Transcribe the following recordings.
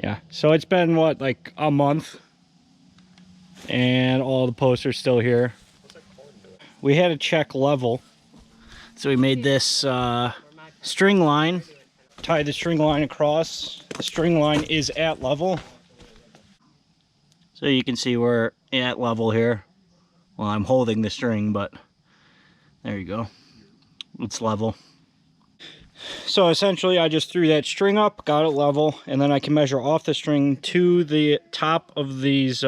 Yeah, so it's been what, like a month, and all the posts are still here. We had to check level, so we made this string line, tied the string line across. The string line is at level, so you can see we're at level here. Well, I'm holding the string, but there you go, it's level. So essentially I just threw that string up, got it level, and then I can measure off the string to the top of these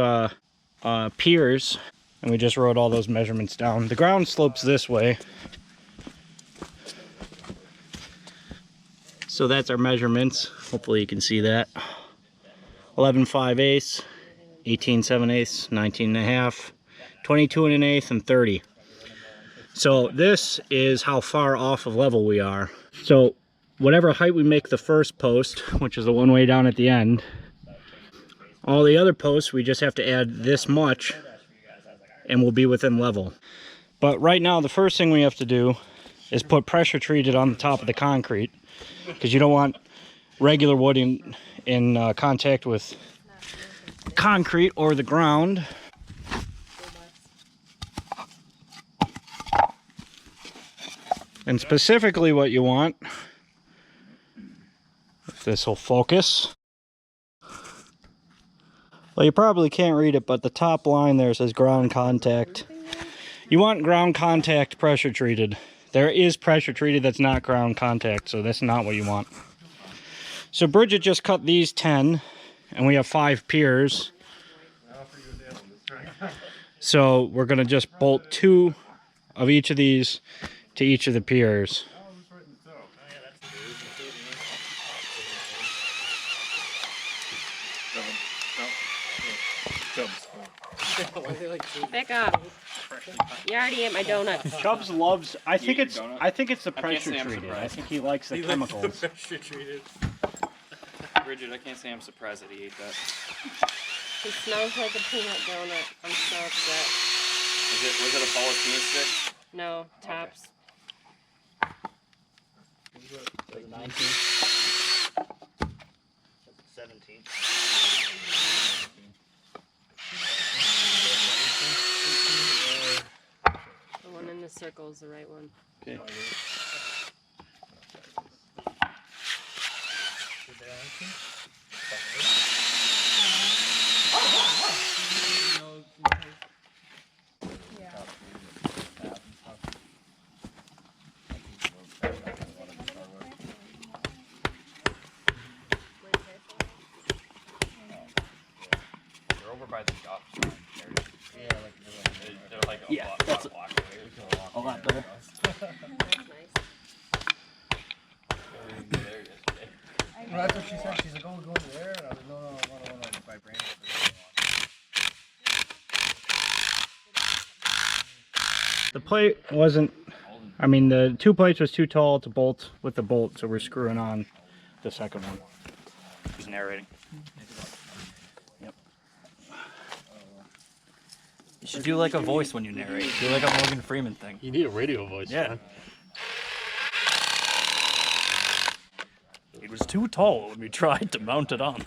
piers, and we just wrote all those measurements down. The ground slopes this way, so that's our measurements. Hopefully you can see that. 11.5/8, 18.7/8, 19.5, 22.125, and 30. So this is how far off of level we are. So whatever height we make the first post, which is the one way down at the end, all the other posts we just have to add this much and we'll be within level. But right now the first thing we have to do is put pressure treated on the top of the concrete, because you don't want regular wood in contact with concrete or the ground. And specifically what you want, if this will focus, well, you probably can't read it, but the top line there says ground contact. You want ground contact pressure treated. There is pressure treated that's not ground contact, so that's not what you want. So Bridget just cut these 10, and we have 5 piers. So we're gonna just bolt 2 of each of these to each of the piers. Back up. You already ate my donut. Chubbs loves, I think it's the pressure treated. I think he likes the chemicals. Pressure treated. Bridget, I can't say I'm surprised that he ate that. It smells like a peanut donut. I'm so upset. Was it a ball of peanut stick? No, Tops. Like 19. 17. The one in the circle is the right one. Okay. By the shop. They're like a Yeah, that's block away. a lot better. That's nice. Well, that's what she said. She's like, oh, we're going there. And I was like, no, I want to buy brand. The plate wasn't, I mean, the 2 plates was too tall to bolt with the bolt, so we're screwing on the second one. He's narrating. Yep. You should do like a voice when you narrate. Do like a Morgan Freeman thing. You need a radio voice. Yeah. Man. It was too tall when we tried to mount it on.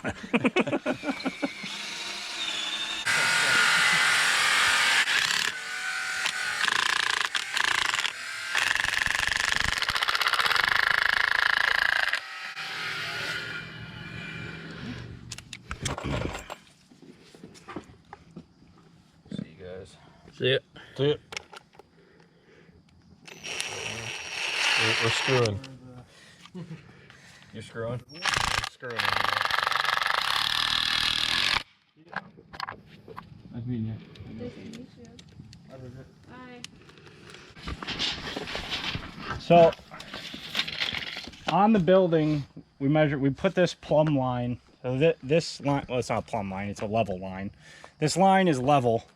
See you guys. See it? See it? We're screwing. You're screwing? Screwing. Nice meeting you. Nice to meet you. Bye. So, on the building, we put this plumb line. So this line, well, it's not a plumb line, it's a level line. This line is level.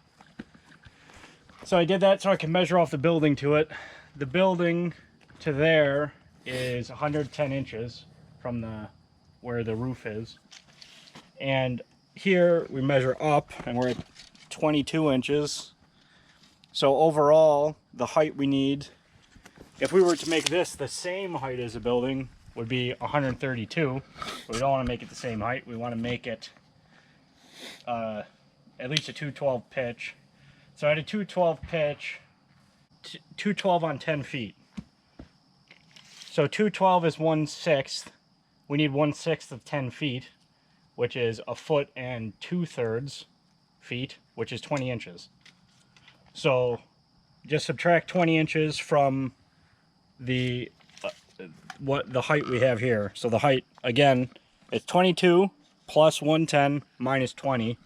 So I did that so I can measure off the building to it. The building to there is 110 inches from where the roof is. And here we measure up and we're at 22 inches. So overall, the height we need, if we were to make this the same height as the building, would be 132. But we don't want to make it the same height. We want to make it at least a 212 pitch. So I had a 212 pitch, 212 on 10 feet. So 212 is 1/6. We need 1/6 of 10 feet, which is 1 foot and 2/3 feet, which is 20 inches. So just subtract 20 inches from the what the height we have here. So the height again is 22 plus 110 minus 20.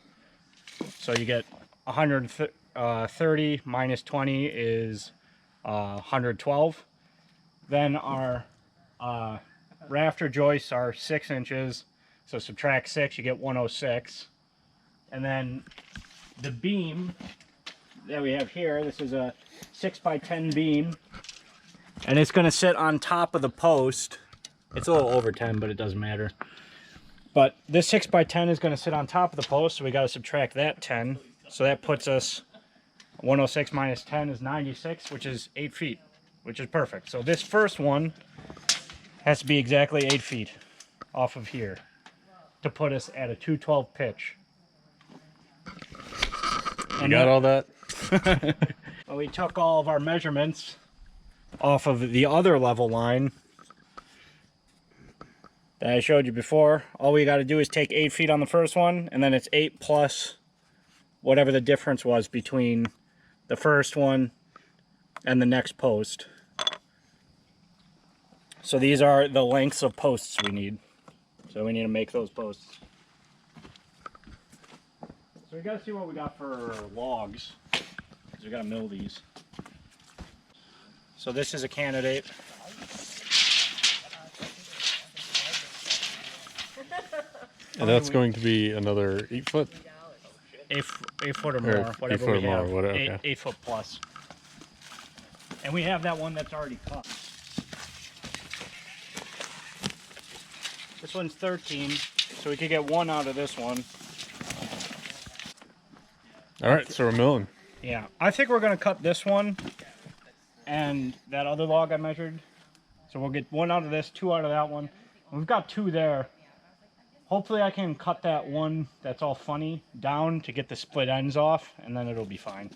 So you get 130 minus 20 is 112. Then our rafter joists are 6 inches. So subtract 6, you get 106. And then the beam that we have here, this is a 6x10 beam. And it's going to sit on top of the post. It's a little over 10, but it doesn't matter. But this 6x10 is going to sit on top of the post, so we got to subtract that 10. So that puts us 106 minus 10 is 96, which is 8 feet, which is perfect. So this first one has to be exactly 8 feet off of here to put us at a 212 pitch. You got all that? Well, we took all of our measurements off of the other level line that I showed you before. All we got to do is take 8 feet on the first one, and then it's 8 plus whatever the difference was between the first one and the next post. So these are the lengths of posts we need. So we need to make those posts. So we got to see what we got for logs, because we got to mill these. So this is a candidate. And that's going to be another 8 foot? 8 foot or Or more, 8 whatever foot we or more, have. whatever, Eight, okay. 8 foot plus. And we have that one that's already cut. This one's 13, so we could get one out of this one. All right, so we're milling. Yeah, I think we're gonna cut this one and that other log I measured. So we'll get one out of this, 2 out of that one. We've got 2 there. Hopefully I can cut that one that's all funny down to get the split ends off, and then it'll be fine.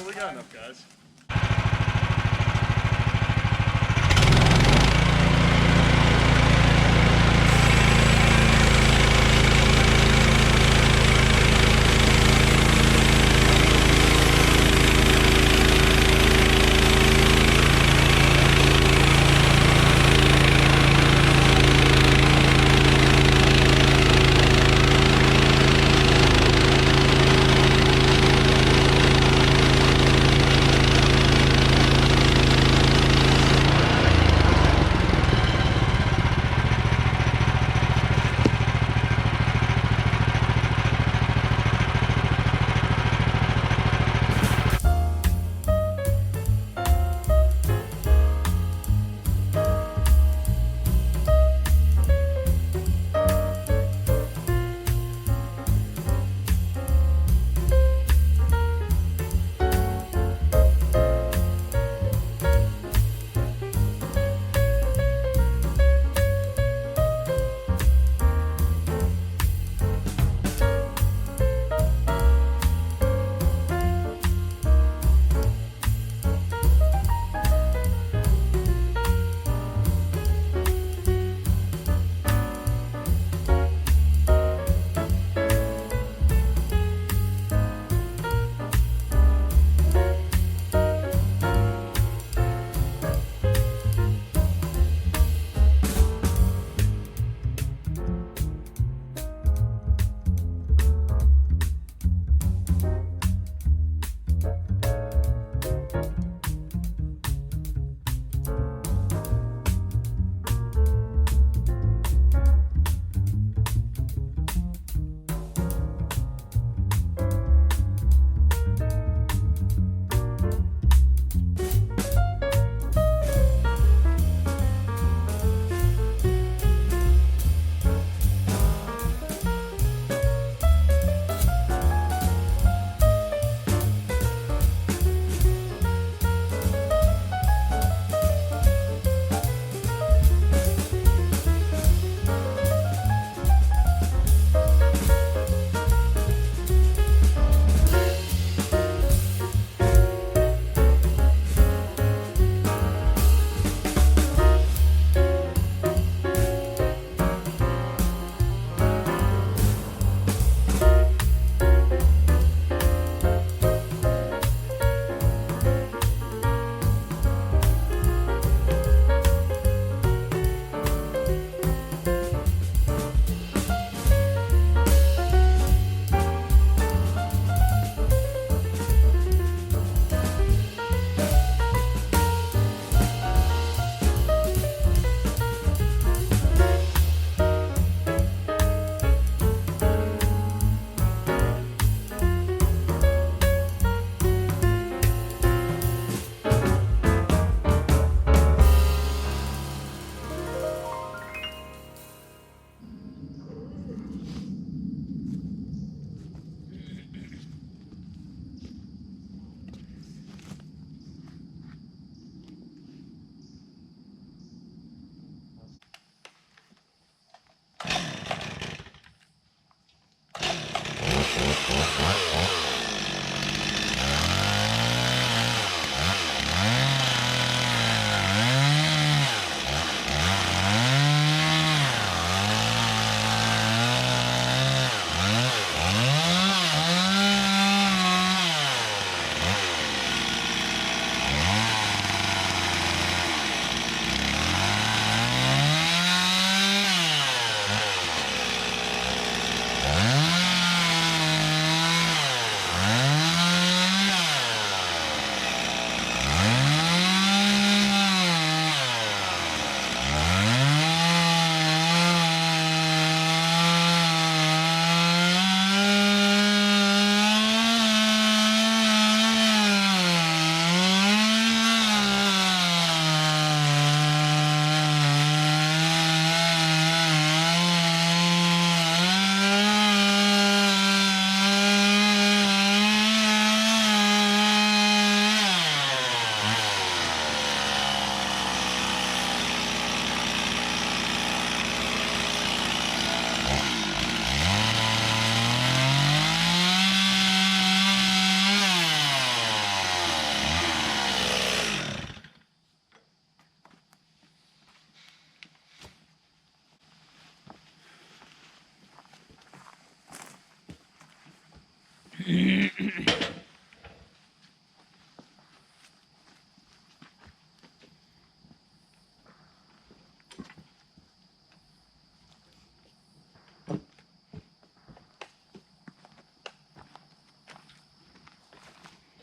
We got enough guys.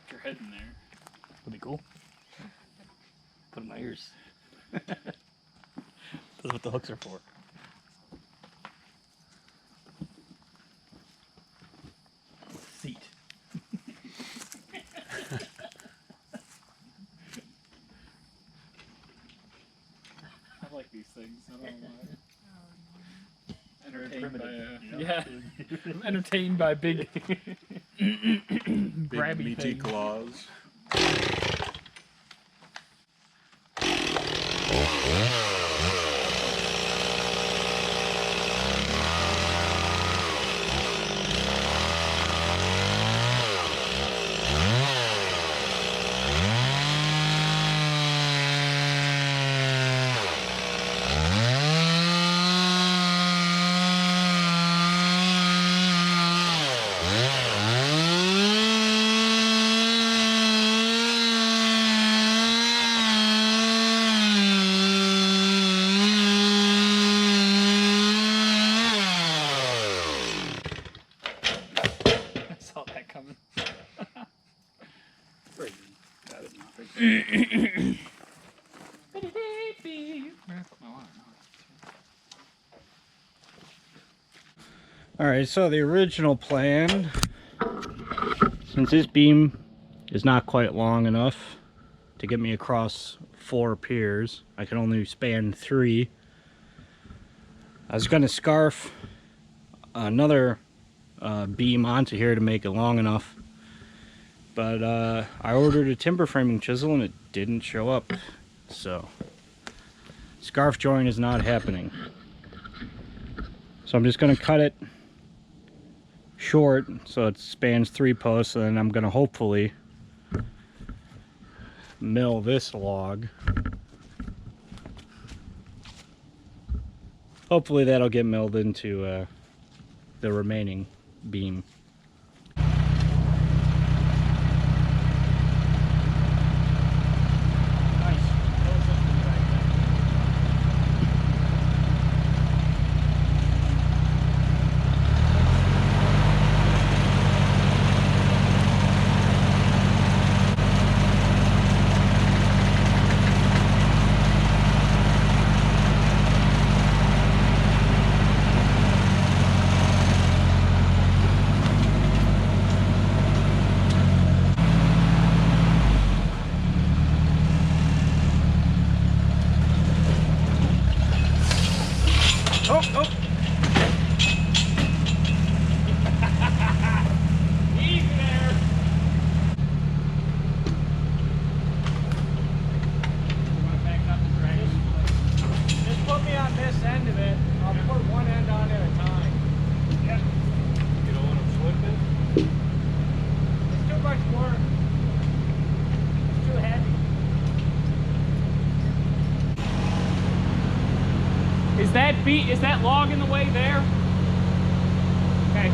Your head in there. That'd be cool. Put in my ears. That's what the hooks are for. Seat. I like these things. I don't know why. Entertained by yeah. I'm entertained by big grabby meaty things. claws. Saw that coming. Very good. Got it. Alright, so the original plan, since this beam is not quite long enough to get me across 4 piers, I can only span 3. I was going to scarf another beam onto here to make it long enough, but I ordered a timber framing chisel and it didn't show up, so scarf joint is not happening. So I'm just going to cut it short so it spans 3 posts, and then I'm going to hopefully mill this log. Hopefully that'll get milled into the remaining beam. speed, is that log in the way there? Okay.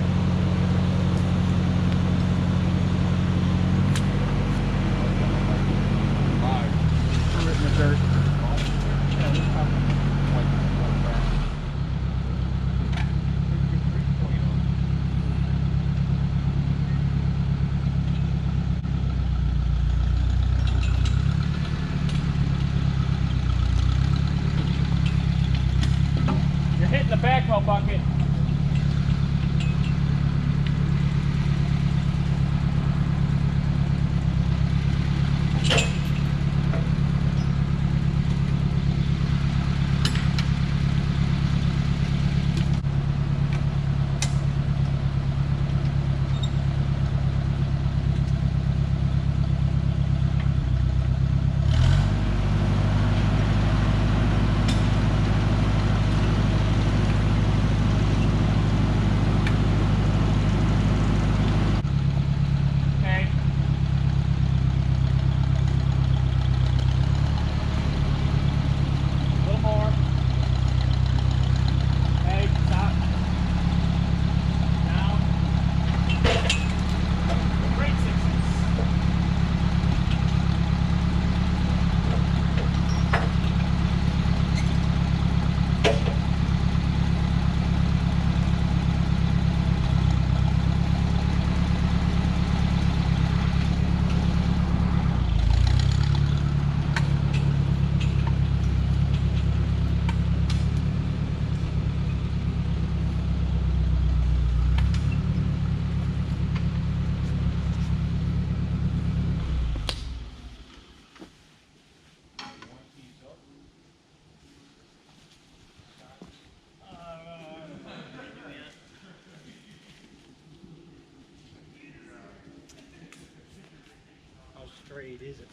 You're hitting the backhoe bucket. Okay. A little more. Hey, stop. Down. Great sixes. How straight is it?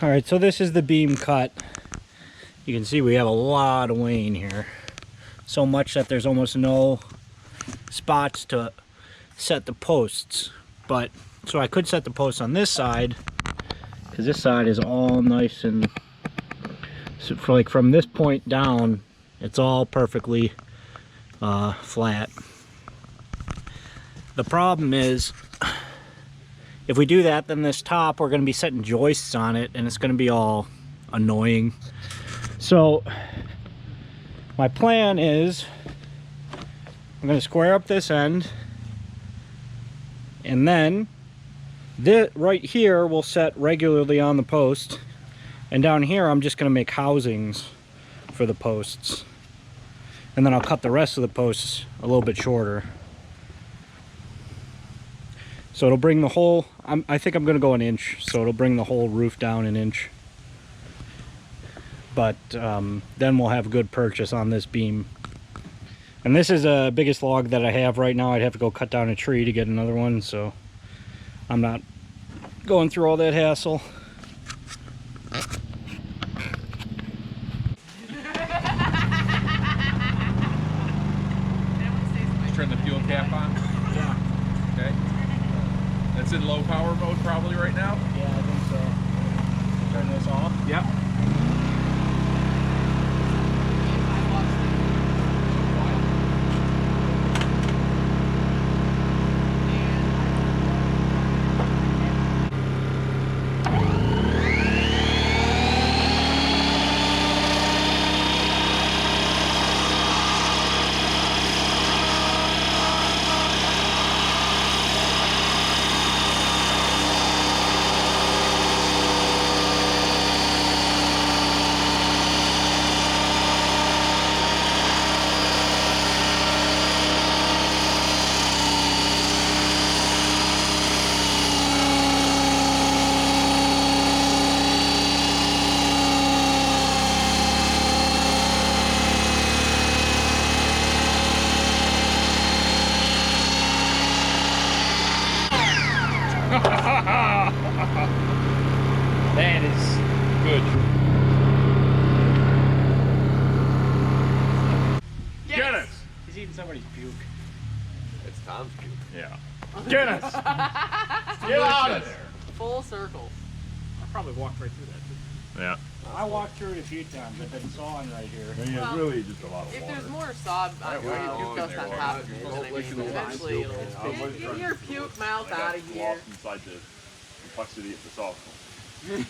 All right, so this is the beam cut. You can see we have a lot of wane here. So much that there's almost no spots to set the posts. But, so I could set the posts on this side, because this side is all nice and, so for like from this point down, it's all perfectly flat. The problem is, if we do that, then this top, we're going to be setting joists on it, and it's going to be all annoying. So, my plan is, I'm going to square up this end, and then, right here will set regularly on the post, and down here I'm just going to make housings for the posts. And then I'll cut the rest of the posts a little bit shorter. So it'll bring the whole, I think I'm going to go an inch, so it'll bring the whole roof down an inch. But then we'll have good purchase on this beam. And this is the biggest log that I have right now. I'd have to go cut down a tree to get another one, so I'm not going through all that hassle. Turn the fuel cap on? Yeah. Okay. That's in low power mode probably right now? Yeah, I think so. Turn this off? Yep. That is Good. Get us! He's eating somebody's puke. It's Tom's puke. Yeah. Get us! Get out of there! Full circle. I probably walked right through that. Yeah. I walked through it a few times. I've been sawing right here. I mean, it's really just a lot of If water. there's more sob on your Right, puke dust on top of it, then I mean, eventually it'll get your puke mouth out of here. Lost inside the complexity of the Sawmill.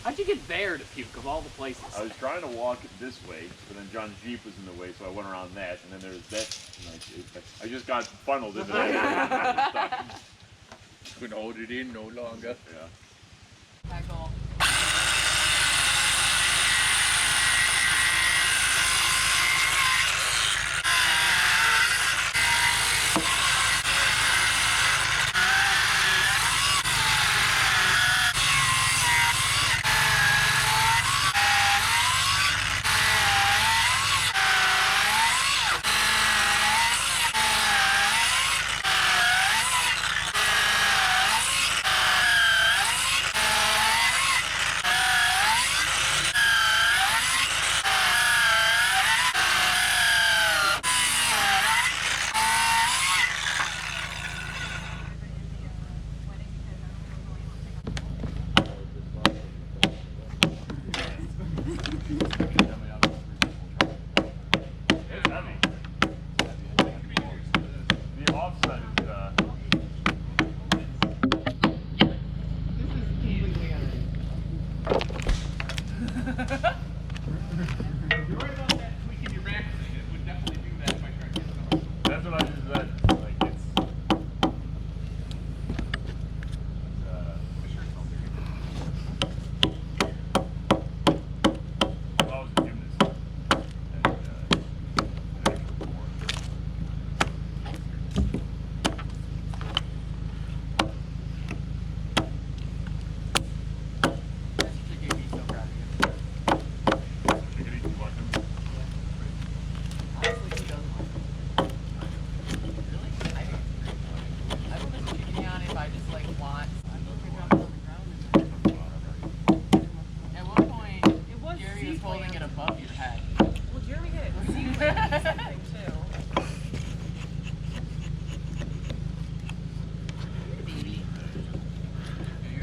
How'd you get there to puke of all the places? I was trying to walk this way, but then John's Jeep was in the way, so I went around that, and then there's that. I just got funneled into that. Couldn't hold it in no longer. Yeah. Back off.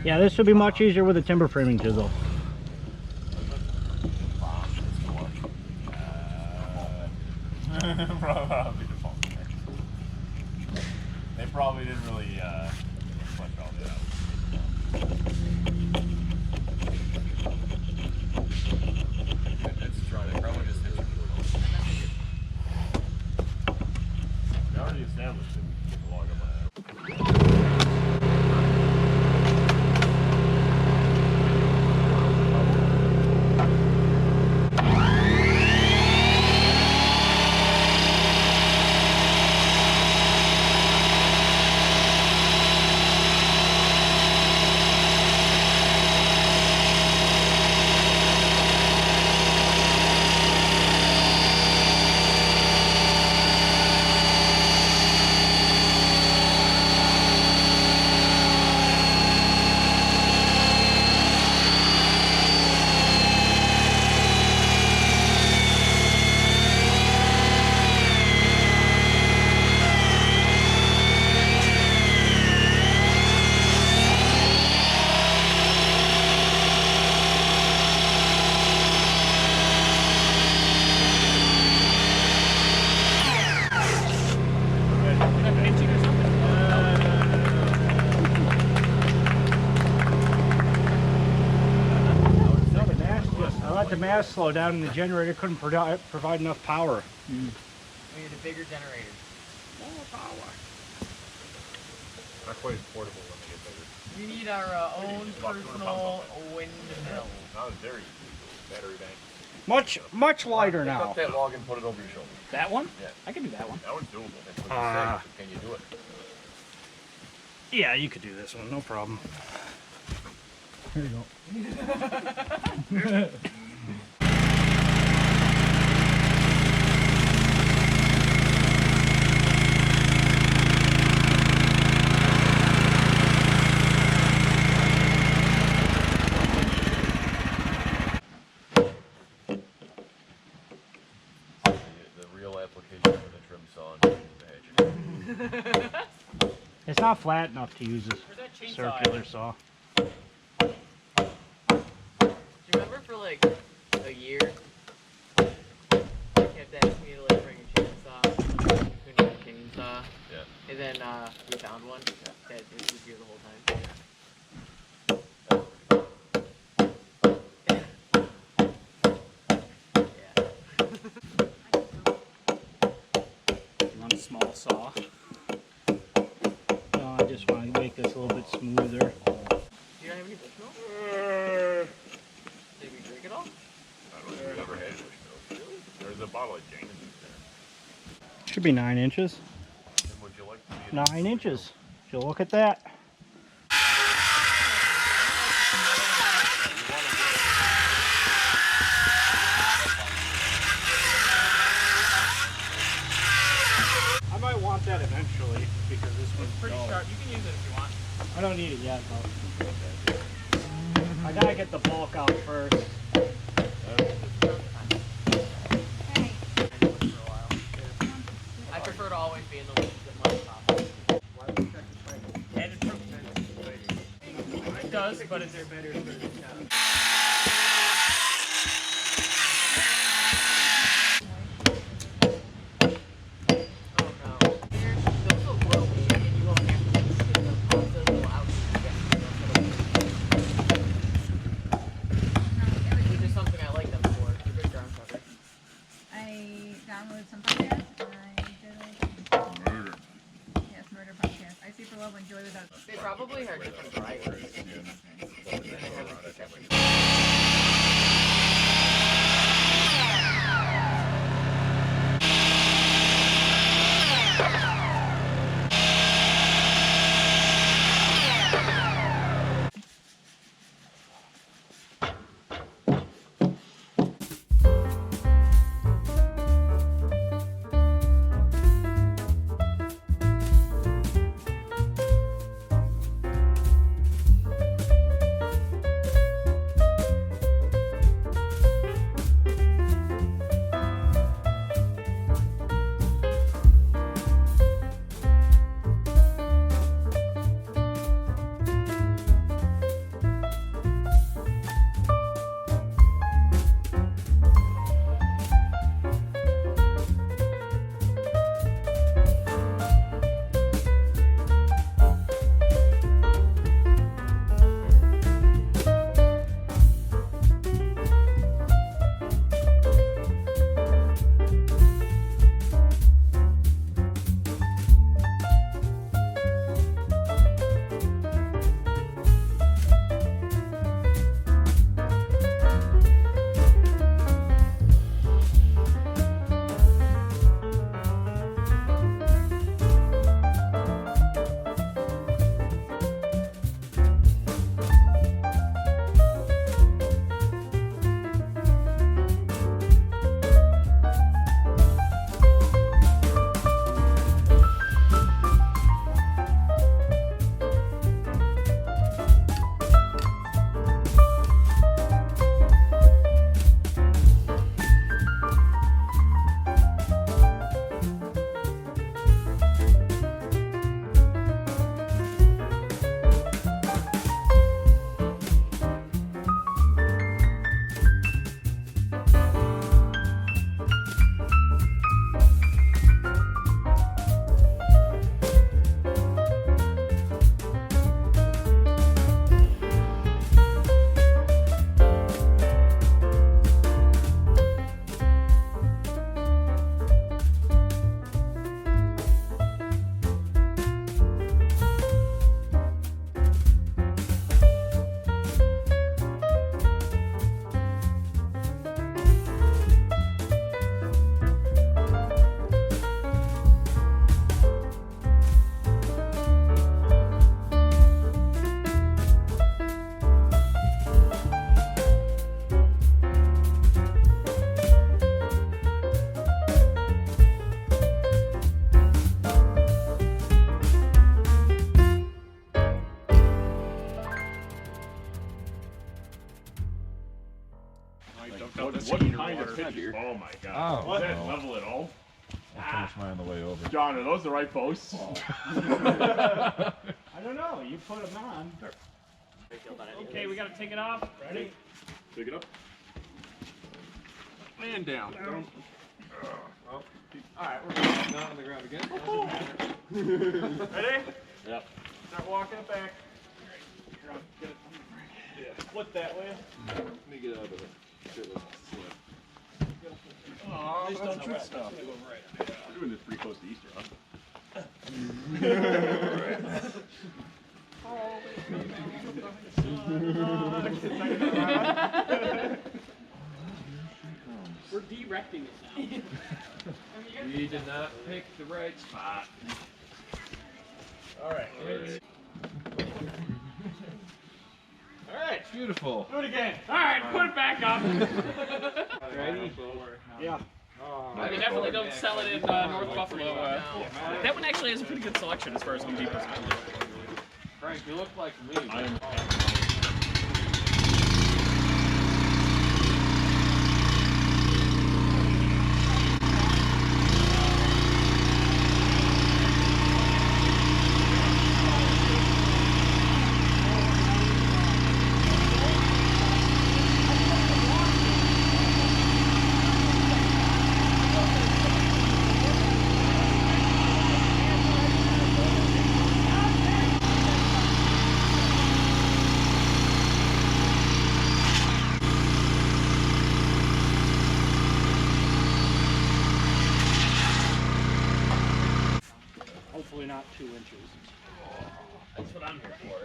Yeah, this would be much easier with a timber framing chisel. They probably didn't really flesh all that out. That's trying to probably just hit you. We already established that we can get the log up on that. No, the mast just, I let the mast slow down and the generator couldn't provide enough power. We need a bigger generator. Not quite as portable when they get bigger. We need our own personal windmill. Not as very battery bank. Much lighter Pick now. up that log and put it over your shoulder. That one? Yeah. I can do that one. That one's doable. That's what you say. Can you do it? Yeah, you could do this one, no problem. Here you go. The real application of the trim saw and the hatchet. It's not flat enough to use Where's that a chainsaw? circular saw. Do you remember for like a year, you kept asking me to like bring a chainsaw? Couldn't get a chainsaw. Yeah. And then we found one. That it was here the whole time. Yeah. You want a small saw? No, I just want to make this a little bit smoother. You don't have any bushmilk? Did we drink it all? I don't know if you've ever had a bushmilk. There's a bottle of Jameson there. Should be 9 inches. And would you like to be 9 inches. If you look at that. I might want that eventually because this one's Pretty dull. sharp. You can use it if you want. I don't need it yet though. I gotta get the bulk out first. I prefer to always be in the money top. And it does, but it's better. Downloaded some podcasts. I did Murder. yes, murder podcast. I see for love and enjoy the dog. They probably are different varieties. here. Oh my god. Oh, Is that no. level at all? I'll finish mine on the way over. John, are those the right posts? I don't know. You put them on. Okay, we gotta take it off. Ready? Pick it up. And down. Alright, we're going down on the ground again. Doesn't matter. Ready? Yep. Start walking it back. Flip that way. Let me get out of it. Oh, Please don't trip stuff. We're doing this pretty close to Easter, huh? We're directing it now. We did not pick the right spot. Alright. Alright. Beautiful. Do it again. Alright, put it back up. Ready? Yeah. I mean, definitely don't sell it in North Buffalo. That one actually has a pretty good selection as far as Home Depot's concerned. Frank, you look like me. Hopefully not 2 inches. That's what I'm here for.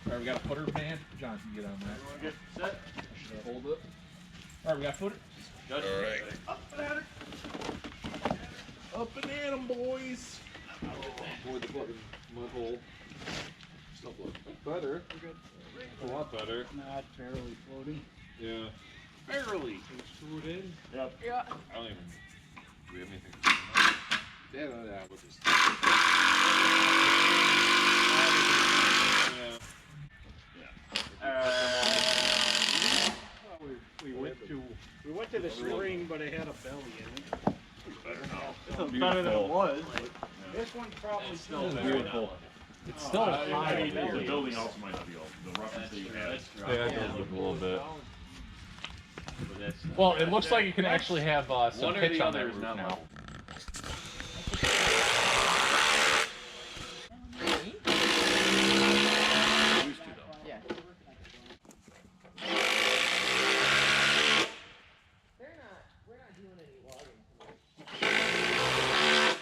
Alright, we got a footer pan. John can get on that. Get set. Hold it. Alright, we got footer. Judge. Alright. Up and at 'em, boys. Avoid the fucking mud hole. Stuff like better. A lot better. Not barely floating. Yeah. Barely. Screw it in. Yep. I don't even. Do we have anything? Yeah, we'll just. We went to the spring, but it had a belly in it. Better now. It's better than it was. This one probably still Beautiful. It's still I high. mean, the building also might not be all. The roughness that you had. Yeah, it does look a little bit. Well, it looks like you can actually have some One or pitch the on that other is roof not now. level. Yeah. We're not doing any logging tonight.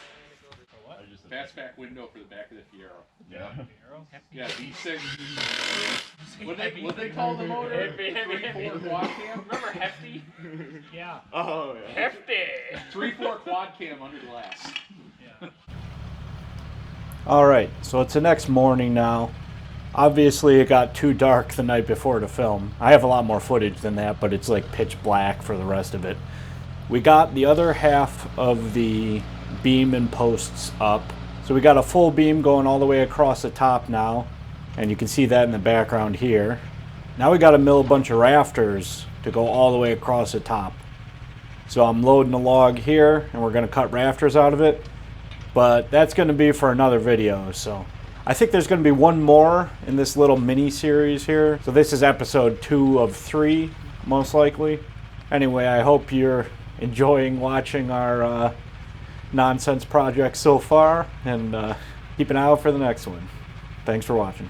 Fastback window for the back of the Fiero. Yeah. Yeah, V6. What they call the motor? Hefty. 3/4 quad cam. Remember Hefty? Yeah. Oh, yeah. Hefty! 3/4 quad cam under glass. Alright, so it's the next morning now. Obviously it got too dark the night before to film. I have a lot more footage than that, but it's like pitch black for the rest of it. We got the other half of the beam and posts up. So we got a full beam going all the way across the top now. And you can see that in the background here. Now we got to mill a bunch of rafters to go all the way across the top. So I'm loading a log here and we're going to cut rafters out of it. But that's going to be for another video. So I think there's going to be one more in this little mini series here. So this is episode 2 of 3, most likely. Anyway, I hope you're enjoying watching our nonsense project so far. And keep an eye out for the next one. Thanks for watching.